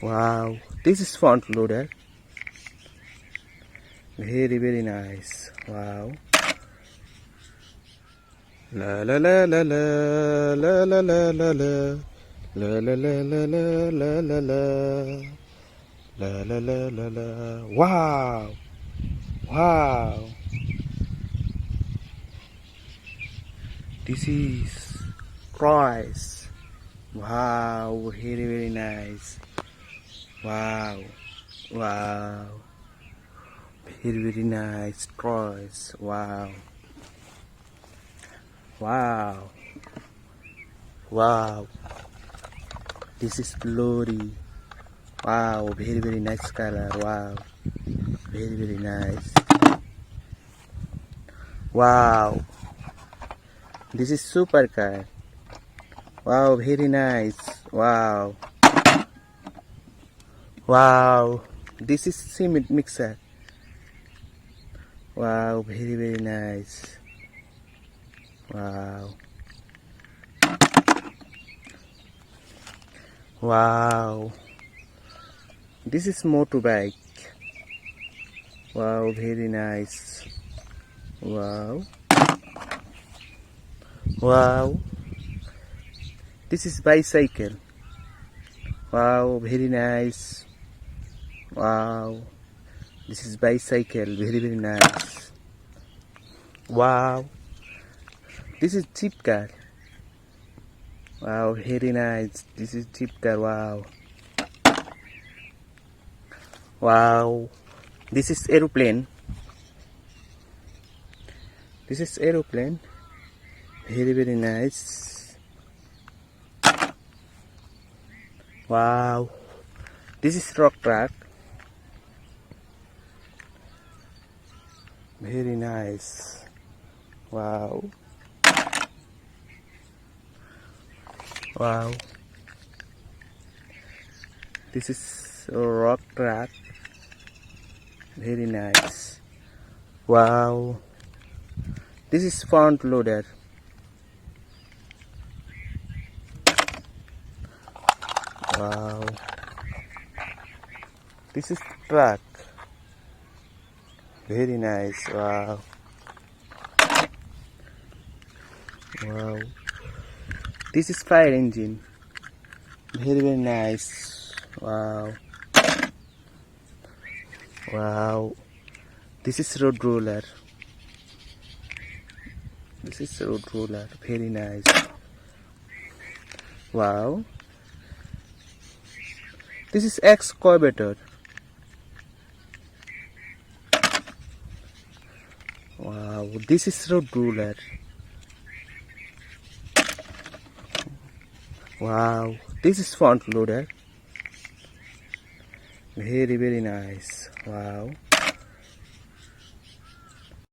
Wow, this is front loader. Very nice. Wow. La la la la la la la la la la la la la la la la la la la la. Wow. Wow. This is price. Wow, very nice. Wow. Wow. Very nice price. Wow. Wow. Wow. This is lorry. Wow, very nice color. Wow. Very nice. Wow. This is super car. Wow, very nice. Wow. Wow. This is cement mixer. Wow, very nice. Wow. Wow. This is motorbike. Wow, very nice. Wow. Wow. This is bicycle. Wow, very nice. Wow. This is bicycle. Very nice. Wow. This is cheap car. Wow, very nice. This is cheap car. Wow. Wow. This is aeroplane. This is aeroplane. Very nice. Wow. This is rock track. Very nice. Wow. Wow. This is a rock track. Very nice. Wow. This is front loader. Wow. This is truck. Very nice. Wow. Wow. This is fire engine. Very nice. Wow. Wow. This is road roller. This is road roller. Very nice. Wow. This is excavator. Wow. This is road roller. Wow. This is front loader. Very nice. Wow.